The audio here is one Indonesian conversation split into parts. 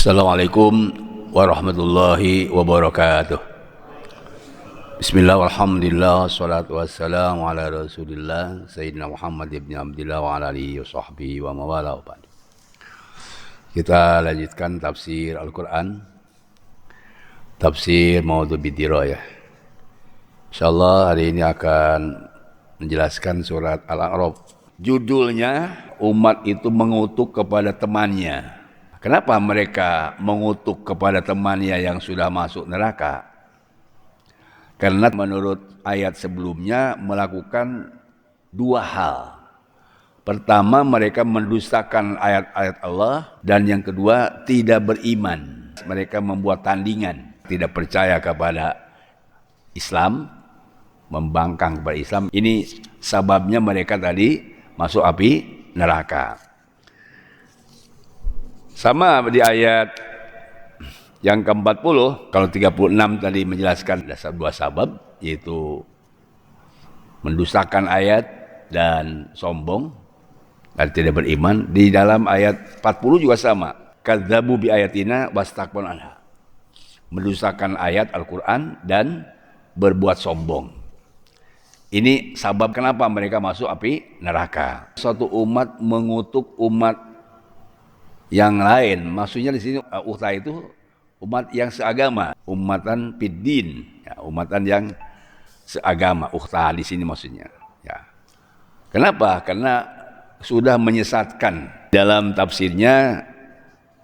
Assalamualaikum warahmatullahi wabarakatuh. Bismillah, walhamdulillah, wassalatu wassalamu ala rasulillah Sayyidina Muhammad ibn Abdillah wa ala alihi wa sahbihi wa mawala wa ba'du. Kita lanjutkan tafsir Al-Quran, tafsir Maudhu Bidirayah. InsyaAllah hari ini akan menjelaskan surat Al-A'raf. Judulnya, umat itu mengutuk kepada temannya. Kenapa mereka mengutuk kepada temannya yang sudah masuk neraka? Karena menurut ayat sebelumnya melakukan dua hal. Pertama, mereka mendustakan ayat-ayat Allah, dan yang kedua tidak beriman. Mereka membuat tandingan, tidak percaya kepada Islam, membangkang kepada Islam. Ini sebabnya mereka tadi masuk api neraka. Sama di ayat yang ke-40, kalau 36 tadi menjelaskan ada dua sabab, yaitu mendustakan ayat dan sombong dan tidak beriman. Di dalam ayat 40 juga sama, kadzabu bi ayatina wastakbaru anha, mendustakan ayat Al-Quran dan berbuat sombong. Ini sabab kenapa mereka masuk api neraka. Suatu umat mengutuk umat yang lain, maksudnya di sini ukhta itu umat yang seagama, umatan fiddin, ya, umatan yang seagama. Ukhta di sini maksudnya. Ya. Kenapa? Karena sudah menyesatkan. Dalam tafsirnya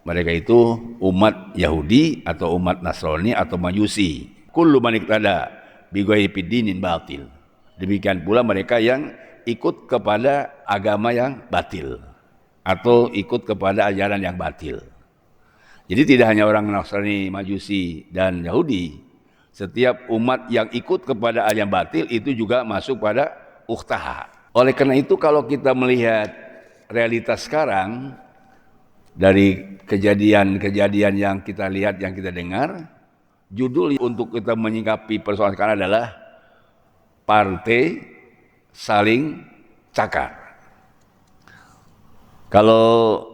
mereka itu umat Yahudi atau umat Nasrani atau Majusi. Kullu man iqtada bi ghairi fiddinin batil. Demikian pula mereka yang ikut kepada agama yang batil atau ikut kepada ajaran yang batil. Jadi tidak hanya orang Nasrani, Majusi, dan Yahudi. Setiap umat yang ikut kepada ajaran batil itu juga masuk pada ukhtaha. Oleh karena itu kalau kita melihat realitas sekarang, dari kejadian-kejadian yang kita lihat, yang kita dengar, judul untuk kita menyikapi persoalan sekarang adalah partai saling cakar. Kalau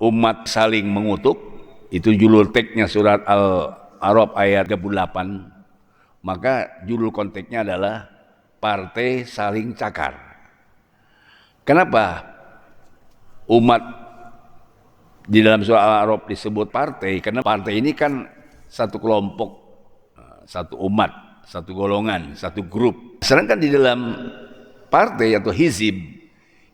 umat saling mengutuk, itu judul teksnya surat Al-A'raf ayat 38, maka judul konteksnya adalah partai saling cakar. Kenapa umat di dalam surat Al-A'raf disebut partai? Karena partai ini kan satu kelompok, satu umat, satu golongan, satu grup. Sedangkan di dalam partai atau hizib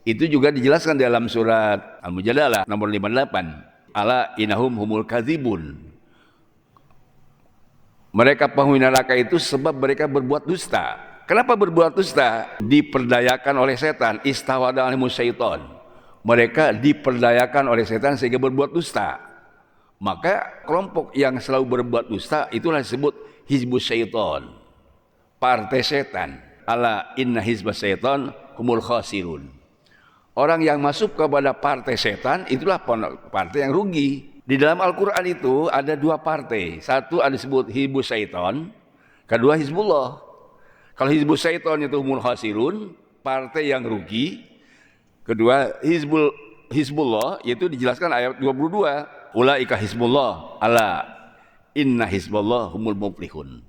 itu juga dijelaskan dalam surat Al-Mujadalah nomor 58. Ala innahum humul kadzibun. Mereka penghuni neraka itu sebab mereka berbuat dusta. Kenapa berbuat dusta? Diperdayakan oleh setan. Istawada alimus syaiton. Mereka diperdayakan oleh setan sehingga berbuat dusta. Maka kelompok yang selalu berbuat dusta itulah disebut hizbus syaiton, partai setan. Ala inna hizbas syaiton humul khasirun. Orang yang masuk kepada partai setan itulah partai yang rugi. Di dalam Al-Quran itu ada dua partai. Satu ada disebut hizbus syaiton, kedua hizbullah. Kalau hizbus syaiton itu humul khasirun, partai yang rugi. Kedua hizbullah, yaitu dijelaskan ayat 22. Ulaika hizbullah, ala inna hizballah humul muflihun.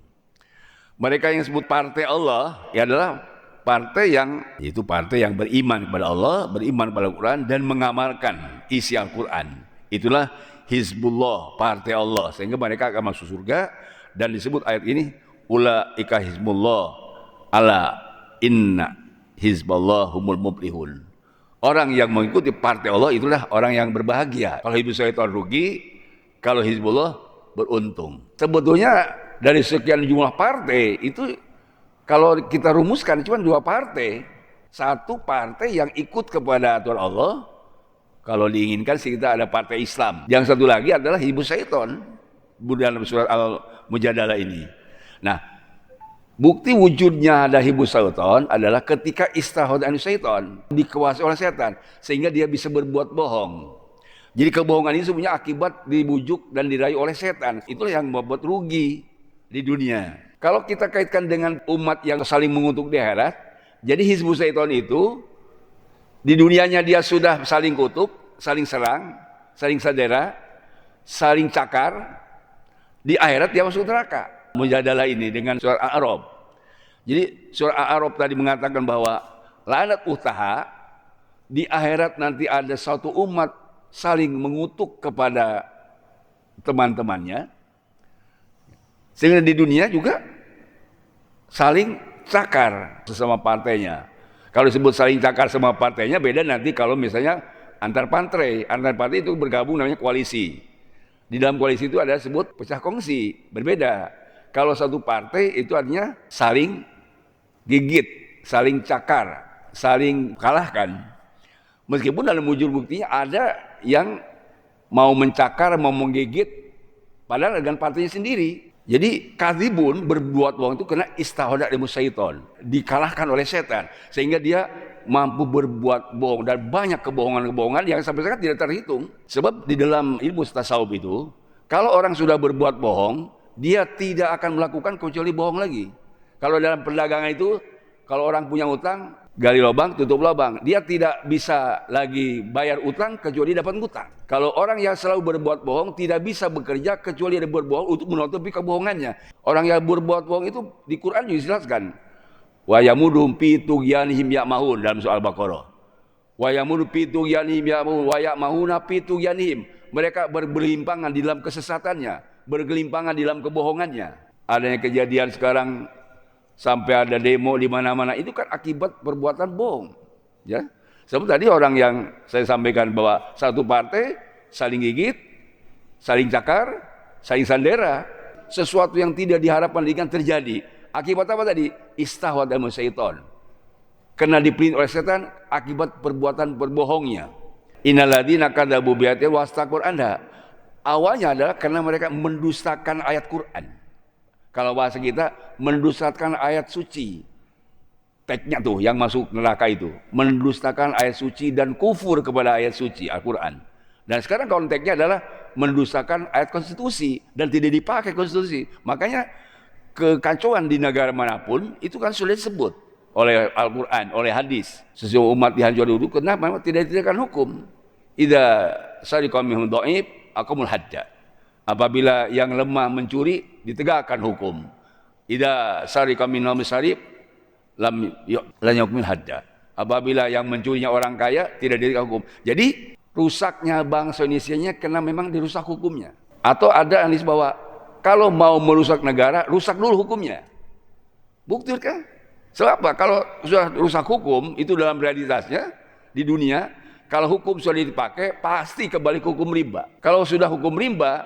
Mereka yang disebut partai Allah ya adalah partai yang, yaitu partai yang beriman kepada Allah, beriman kepada Al-Quran, dan mengamalkan isi Al-Quran. Itulah hizbullah, partai Allah, sehingga mereka akan masuk surga. Dan disebut ayat ini ulaika hizbullah ala inna hizballah humul muflihun. Orang yang mengikuti partai Allah itulah orang yang berbahagia. Kalau hizbus syaitan rugi, kalau hizbullah beruntung. Sebetulnya dari sekian jumlah partai itu, kalau kita rumuskan cuma dua partai. Satu partai yang ikut kepada aturan Allah. Kalau diinginkan sih kita ada partai Islam. Yang satu lagi adalah hizbus syaiton dalam surat Al-Mujadalah ini. Nah, bukti wujudnya ada hizbus syaiton adalah ketika istahwadha anus syaiton, dikuasai oleh setan sehingga dia bisa berbuat bohong. Jadi kebohongan ini sebenarnya akibat dibujuk dan dirayu oleh setan. Itulah yang membuat rugi di dunia. Kalau kita kaitkan dengan umat yang saling mengutuk di akhirat, jadi hizbus syaiton itu di dunianya dia sudah saling kutuk, saling serang, saling sadera, saling cakar, di akhirat dia masuk neraka. Mujadalah ini dengan surat Al-A'raf. Jadi surat Al-A'raf tadi mengatakan bahwa laknat utaha, di akhirat nanti ada satu umat saling mengutuk kepada teman-temannya, sehingga di dunia juga saling cakar sesama partainya. Kalau disebut saling cakar sama partainya beda nanti kalau misalnya antar partai itu bergabung namanya koalisi. Di dalam koalisi itu ada disebut pecah kongsi, berbeda. Kalau satu partai itu artinya saling gigit, saling cakar, saling kalahkan. Meskipun dalam wujud buktinya ada yang mau mencakar, mau menggigit, padahal dengan partainya sendiri. Jadi kadzibun, berbuat bohong itu kena istahwadat ilmu syaiton, dikalahkan oleh setan, sehingga dia mampu berbuat bohong dan banyak kebohongan-kebohongan yang sampai sekarang tidak terhitung. Sebab di dalam ilmu tasawuf itu, kalau orang sudah berbuat bohong, dia tidak akan melakukan kecuali bohong lagi. Kalau dalam perdagangan itu, kalau orang punya utang, gali lubang, tutup lubang. Dia tidak bisa lagi bayar utang kecuali dapat utang. Kalau orang yang selalu berbuat bohong tidak bisa bekerja kecuali dia berbohong untuk menutupi kebohongannya. Orang yang berbuat bohong itu di Quran juga dijelaskan. Wa yamudum fi tughyanihim ya'mahun dalam surah Al-Baqarah. Wa yamudum fi tughyanihim ya'mahun wa ya'mahuna fi tughyanihim. Mereka bergelimpangan di dalam kesesatannya, bergelimpangan di dalam kebohongannya. Adanya kejadian sekarang sampai ada demo di mana-mana, itu kan akibat perbuatan bohong. Ya. Sebab tadi orang yang saya sampaikan bahwa satu partai saling gigit, saling cakar, saling sandera, sesuatu yang tidak diharapkan ikan terjadi. Akibat apa tadi? Istahwat ilmu syaiton. Kena diperintah oleh setan akibat perbuatan berbohongnya. Innalladzina kadzabu biayatina wastaqur anha. Awalnya adalah karena mereka mendustakan ayat Quran. Kalau bahasa kita, mendustakan ayat suci. Teksnya tuh yang masuk neraka itu. Mendustakan ayat suci dan kufur kepada ayat suci Al-Quran. Dan sekarang konteksnya adalah mendustakan ayat konstitusi. Dan tidak dipakai konstitusi. Makanya kekacauan di negara manapun itu kan sudah disebut oleh Al-Quran, oleh hadis. Sesuatu umat dihancurkan dulu, kenapa? Tidak ditegakkan hukum. Idza sariqa minhum dhaif aqamul hadda. Apabila yang lemah mencuri, ditegakkan hukum. Idza sariqa minhum sarif lam yukmil hadda. Apabila yang mencurinya orang kaya, tidak ditegakkan hukum. Jadi rusaknya bangsa Indonesia karena memang dirusak hukumnya. Atau ada yang disebut bahwa kalau mau merusak negara, rusak dulu hukumnya. Bukti kan? Sebab apa? Kalau sudah rusak hukum, itu dalam realitasnya di dunia, kalau hukum sudah dipakai, pasti kembali ke hukum riba. Kalau sudah hukum riba,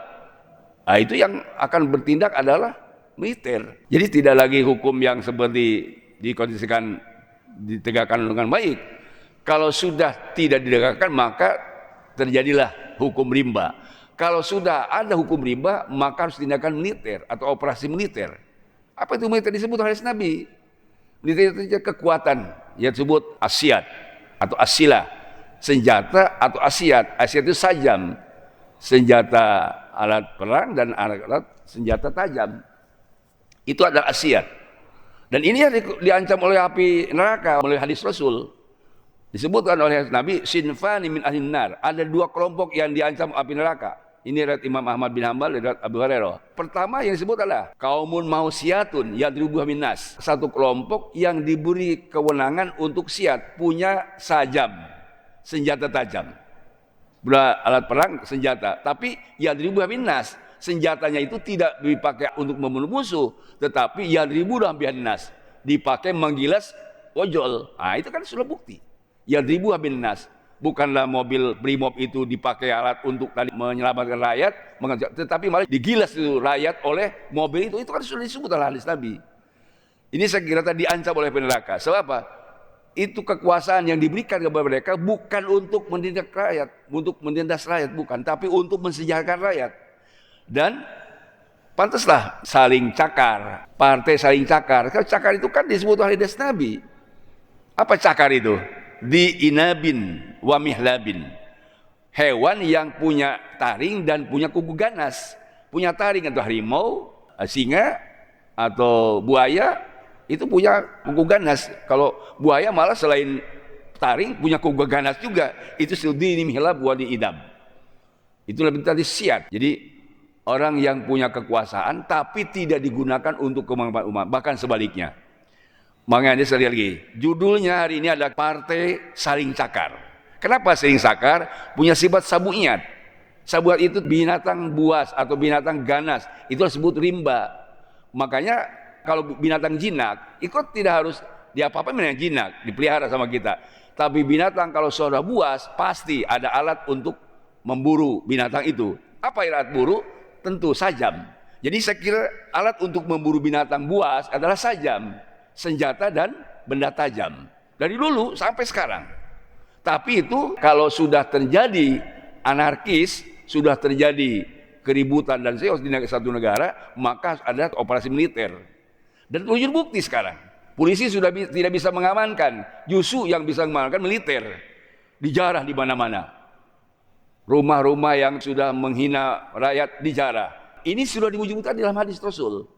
nah itu yang akan bertindak adalah militer. Jadi tidak lagi hukum yang seperti dikondisikan, ditegakkan dengan baik. Kalau sudah tidak ditegakkan, maka terjadilah hukum riba. Kalau sudah ada hukum riba, maka harus tindakan militer atau operasi militer. Apa itu militer disebut oleh Nabi? Militer itu kekuatan, yang disebut asyad atau asilah, senjata atau asyad. Asyad itu sajam, senjata alat perang dan alat senjata tajam. Itu adalah asyad. Dan ini yang diancam oleh api neraka oleh hadis Rasul. Disebutkan oleh Nabi, sinfani min ahlin nar. Ada dua kelompok yang diancam api neraka. Ini riwayat Imam Ahmad bin Hanbal, riwayat Abu Hurairah. Pertama yang disebut adalah kaumun mausiatun yadribuha minnas. Satu kelompok yang diberi kewenangan untuk siat, punya sajam, senjata tajam. Bukan alat perang, senjata. Tapi yadribuha minnas, senjatanya itu tidak dipakai untuk membunuh musuh, tetapi yadribuha minnas, dipakai menggilas ojol. Nah, itu kan sudah bukti. Yadribuha minnas. Bukanlah mobil Brimob itu dipakai alat untuk tadi menyelamatkan rakyat, tetapi malah digilas itu rakyat oleh mobil itu kan sudah disebut oleh hadis Nabi. Ini saya kira tadi diancam oleh neraka. Sebab apa? Itu kekuasaan yang diberikan kepada mereka bukan untuk menindak rakyat, untuk menindas rakyat, bukan, tapi untuk mensejahterakan rakyat. Dan pantaslah saling cakar, partai saling cakar. Kalau cakar itu kan disebut oleh hadis Nabi. Apa cakar itu? Di inabin wa mihlabin, hewan yang punya taring dan punya kuku ganas. Punya taring atau harimau, singa atau buaya itu punya kuku ganas. Kalau buaya malah selain taring punya kuku ganas juga. Itu di mihlab wa di idam. Itu lebih tadi siat. Jadi orang yang punya kekuasaan tapi tidak digunakan untuk kemanfaatan umat, bahkan sebaliknya. Makanya saya lihat lagi, judulnya hari ini adalah Partai Saling Cakar. Kenapa saling cakar? Punya sifat sabuiat. Sabuat itu binatang buas atau binatang ganas, itu disebut rimba. Makanya kalau binatang jinak, itu tidak harus diapa-apain dengan jinak, dipelihara sama kita. Tapi binatang kalau sudah buas, pasti ada alat untuk memburu binatang itu. Apa alat buru? Tentu sajam. Jadi saya kira alat untuk memburu binatang buas adalah sajam, senjata dan benda tajam. Dari dulu sampai sekarang. Tapi itu kalau sudah terjadi anarkis, sudah terjadi keributan dan chaos di satu negara, maka ada operasi militer. Dan tunjuk bukti sekarang. Polisi sudah tidak bisa mengamankan, justru yang bisa mengamankan militer. Dijarah di mana-mana. Rumah-rumah yang sudah menghina rakyat dijarah. Ini sudah diwujudkan dalam hadis Rasul.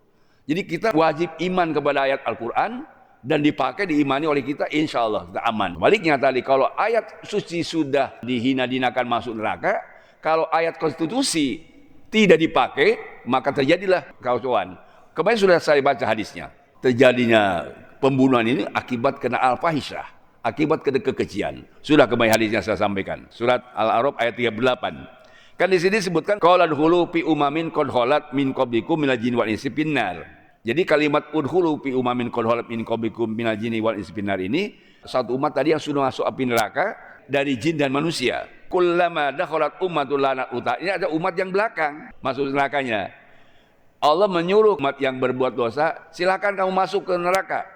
Jadi kita wajib iman kepada ayat Al-Quran dan dipakai, diimani oleh kita, insya Allah kita aman. Baliknya tadi, kalau ayat suci sudah dihina-dinakan masuk neraka, kalau ayat konstitusi tidak dipakai, maka terjadilah kekacauan. Kemarin sudah saya baca hadisnya. Terjadinya pembunuhan ini akibat kena al-fahisyah, akibat kekejian. Sudah kemarin hadisnya saya sampaikan. Surat Al-A'raf ayat 38. Kan di sini disebutkan qala dkhulu fi umamin qad khalat min qablikum minal jinni wal insi finnar. Jadi kalimat udkhulu fi umamin qad khalat min qablikum minal jinni wal insi finnar ini satu umat tadi yang sudah masuk api neraka dari jin dan manusia. Kullama dakhalat ummatul lanat uta. Ini ada umat yang belakang masuk nerakanya. Allah menyuruh umat yang berbuat dosa, silakan kamu masuk ke neraka.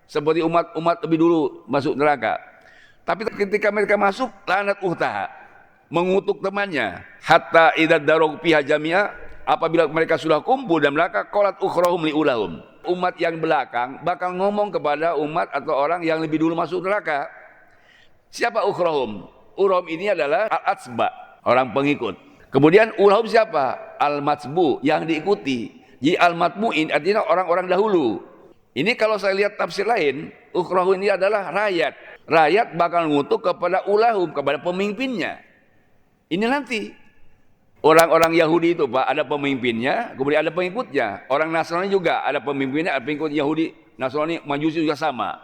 Seperti umat lebih dulu masuk neraka. Tapi ketika mereka masuk, lanat uhtaha, mengutuk temannya. Hatta idad darog piha jamia, apabila mereka sudah kumpul dan neraka, qalat ukhrahum liulahum. Umat yang belakang bakal ngomong kepada umat atau orang yang lebih dulu masuk neraka. Siapa ukhrahum? Urahum ini adalah al-atsba, orang pengikut. Kemudian ulahum siapa? Al-matsbu, yang diikuti. Jadi al-matbu'in artinya orang-orang dahulu. Ini kalau saya lihat tafsir lain, ukhrahu ini adalah rakyat. Rakyat bakal ngutuk kepada ulahum, kepada pemimpinnya. Ini nanti. Orang-orang Yahudi itu Pak, ada pemimpinnya, kemudian ada pengikutnya. Orang Nasrani juga ada pemimpinnya, ada pengikut Yahudi, Nasrani, Majusi juga sama.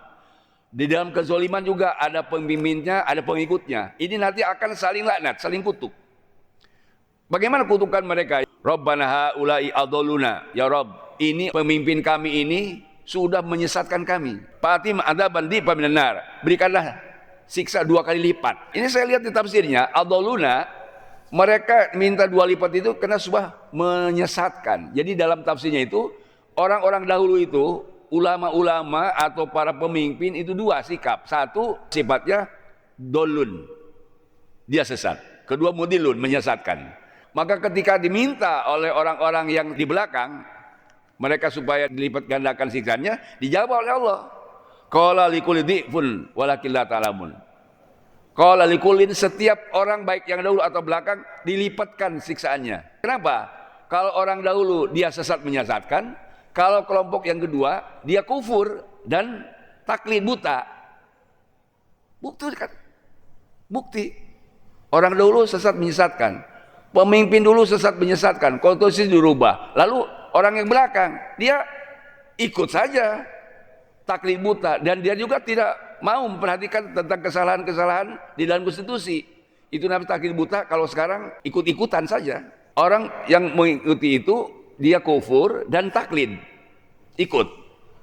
Di dalam kezaliman juga ada pemimpinnya, ada pengikutnya. Ini nanti akan saling laknat, saling kutuk. Bagaimana kutukan mereka? Rabbana haula'i adalluna. Ya Rabb, ini pemimpin kami ini sudah menyesatkan kami. Fatim adzaban dipa minan nar. Berikanlah siksa 2 kali lipat. Ini saya lihat di tafsirnya, adalluna, mereka minta 2 lipat itu karena sudah menyesatkan. Jadi dalam tafsirnya itu, orang-orang dahulu itu, ulama-ulama atau para pemimpin itu 2 sikap. Satu sifatnya dolun, dia sesat. Kedua mudilun, menyesatkan. Maka ketika diminta oleh orang-orang yang di belakang mereka supaya dilipat gandakan siksanya, dijawab oleh Allah. Qala likulli dhifun walakin la ta'lamun. Qala likullin, setiap orang baik yang dahulu atau belakang dilipatkan siksaannya. Kenapa? Kalau orang dahulu dia sesat menyesatkan, kalau kelompok yang kedua dia kufur dan taklid buta. Bukti. Orang dahulu sesat menyesatkan. Pemimpin dulu sesat menyesatkan, konstitusi dirubah. Lalu orang yang belakang, dia ikut saja taklid buta. Dan dia juga tidak mau memperhatikan tentang kesalahan-kesalahan di dalam konstitusi. Itu namanya taklid buta. Kalau sekarang ikut-ikutan saja. Orang yang mengikuti itu, dia kufur dan taklid, ikut.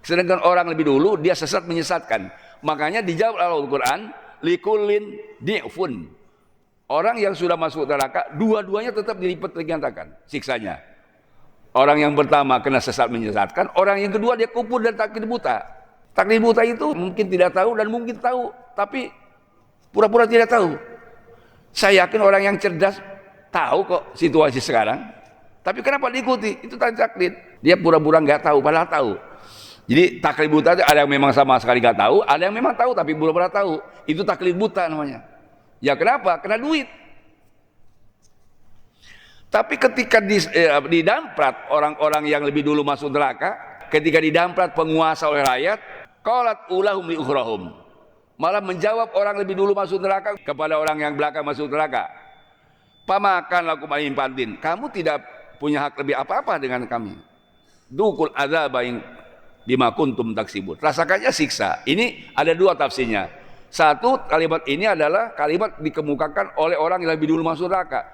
Sedangkan orang lebih dulu, dia sesat menyesatkan. Makanya dijawab oleh Al-Quran, likullin di'fun. Orang yang sudah masuk neraka, dua-duanya tetap dilipat gandakan siksanya. Orang yang pertama kena sesat menyesatkan, orang yang kedua dia kufur dan taklid buta. Taklid buta itu mungkin tidak tahu dan mungkin tahu, tapi pura-pura tidak tahu. Saya yakin orang yang cerdas tahu kok situasi sekarang, tapi kenapa diikuti? Itu taklid. Dia pura-pura nggak tahu, padahal tahu. Jadi taklid buta itu ada yang memang sama sekali nggak tahu, ada yang memang tahu tapi pura-pura tahu. Itu taklid buta namanya. Ya kenapa? Kena duit. Tapi ketika didamprat orang-orang yang lebih dulu masuk neraka, ketika didamprat penguasa oleh rakyat, qalat ulahum li ukhrahum. Malah menjawab orang lebih dulu masuk neraka kepada orang yang belakang masuk neraka. Pamakan lakum alim pantin. Kamu tidak punya hak lebih apa-apa dengan kami. Dukul adzaba bima kuntum taksibun. Rasakannya siksa. Ini ada dua tafsirnya. Satu, kalimat ini adalah kalimat dikemukakan oleh orang yang lebih dulu masuk neraka.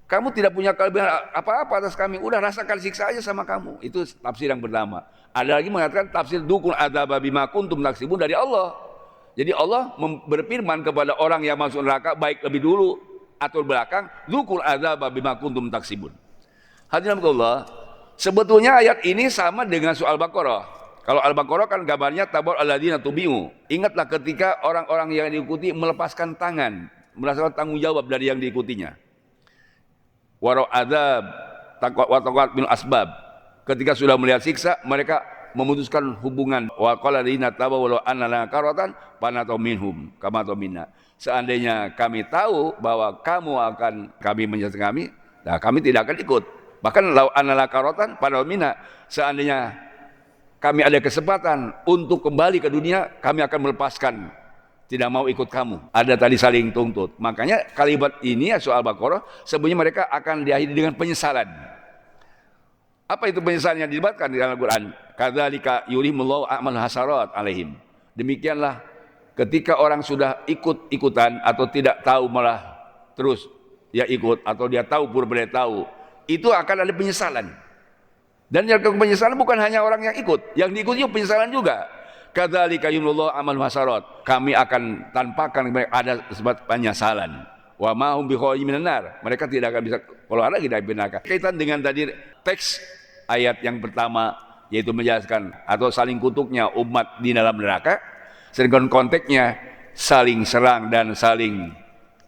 Kamu tidak punya kelebihan apa-apa atas kami. Udah rasakan siksa aja sama kamu. Itu tafsir yang pertama. Ada lagi mengatakan tafsir dukul adzaba bima kuntum taksibun dari Allah. Jadi Allah berfirman kepada orang yang masuk neraka baik lebih dulu atau belakang, dzukul adzaba bima kuntum taksibun. Hadirin Allah, sebetulnya ayat ini sama dengan soal Baqarah. Kalau Al-Baqarah kan gambarnya tabar alladzina tubi'u. Ingatlah ketika orang-orang yang diikuti melepaskan tangan, merasakan tanggung jawab dari yang diikutinya. Wa adzab wa taqat bil asbab. Ketika sudah melihat siksa, mereka memutuskan hubungan. Wa qala lina tabaw wa anna karatan panatu minhum kama minna. Seandainya kami tahu bahwa kamu akan kami menyesatkan kami, nah kami tidak akan ikut. Bahkan lau anala karotan pada mina, seandainya kami ada kesempatan untuk kembali ke dunia, kami akan melepaskan, tidak mau ikut kamu. Ada tadi saling tuntut. Makanya kalimat ini soal Baqarah, sebenarnya mereka akan diakhiri dengan penyesalan. Apa itu penyesalan yang dilibatkan di Al-Quran? Kadzalika yurihimullahu a'mal hasarat alaihim. Demikianlah ketika orang sudah ikut-ikutan atau tidak tahu malah terus dia ikut atau dia tahu pura-pura tahu, itu akan ada penyesalan. Dan yang penyesalan bukan hanya orang yang ikut, yang diikuti penyesalan juga. Kadzalika yurihimullahu a'mal hasarat. Kami akan tampakkan ada sebab penyesalan. Wa ma hum bikhawji minan nar. Mereka tidak akan bisa keluar lagi dari neraka. Kaitan dengan tadi teks ayat yang pertama yaitu menjelaskan atau saling kutuknya umat di dalam neraka. Sedangkan konteksnya saling serang dan saling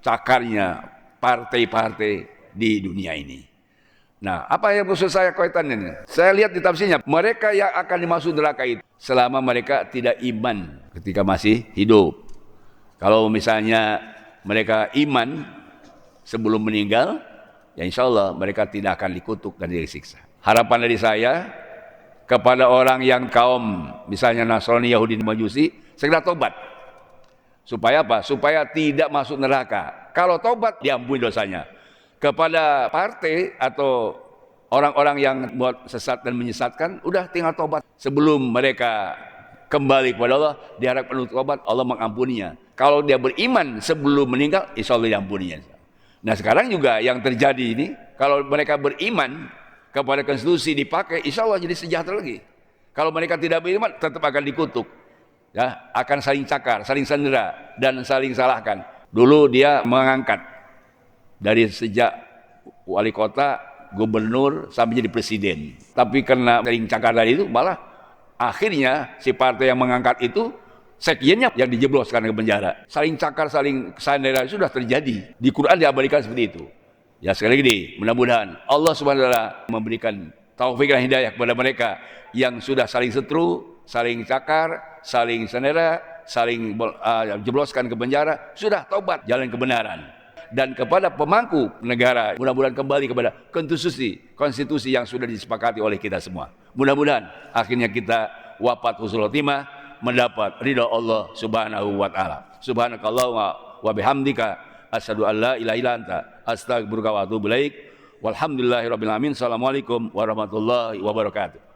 cakarnya partai-partai di dunia ini. Nah, apa yang maksud saya kaitannya ini? Saya lihat di tafsirnya, mereka yang akan dimasuk neraka itu selama mereka tidak iman ketika masih hidup. Kalau misalnya mereka iman sebelum meninggal, ya insya Allah mereka tidak akan dikutuk dan disiksa. Harapan dari saya kepada orang yang kaum misalnya Nasrani, Yahudi, Majusi, segera tobat. Supaya apa? Supaya tidak masuk neraka. Kalau tobat, diampuni dosanya. Kepada partai atau orang-orang yang buat sesat dan menyesatkan, udah tinggal tobat. Sebelum mereka kembali kepada Allah, diharapkan untuk tobat, Allah mengampuninya. Kalau dia beriman sebelum meninggal, insya Allah diampuninya. Nah sekarang juga yang terjadi ini, kalau mereka beriman kepada konstitusi dipakai, insya Allah jadi sejahtera lagi. Kalau mereka tidak beriman, tetap akan dikutuk. Ya, akan saling cakar, saling sandera, dan saling salahkan. Dulu dia mengangkat dari sejak wali kota, gubernur, sampai jadi presiden. Tapi karena saling cakar dari itu, malah akhirnya si partai yang mengangkat itu, sekjennya yang dijebloskan ke penjara. Saling cakar, saling sandera sudah terjadi. Di Quran diabadikan seperti itu. Ya sekali lagi, mudah-mudahan Allah Subhanahu wa taala memberikan taufik dan hidayah kepada mereka yang sudah saling seteru, saling cakar, saling sandera, saling jebloskan ke penjara, sudah taubat, jalan kebenaran. Dan kepada pemangku negara, mudah-mudahan kembali kepada konstitusi yang sudah disepakati oleh kita semua. Mudah-mudahan akhirnya kita wafat husnul khotimah, mendapat ridha Allah Subhanahu wa taala. Subhanakallahumma wa bihamdika asyhadu an la ilaha illa anta astaghfiruka wa atubu ilaik. Walhamdulillahirabbil alamin. Assalamualaikum warahmatullahi wabarakatuh.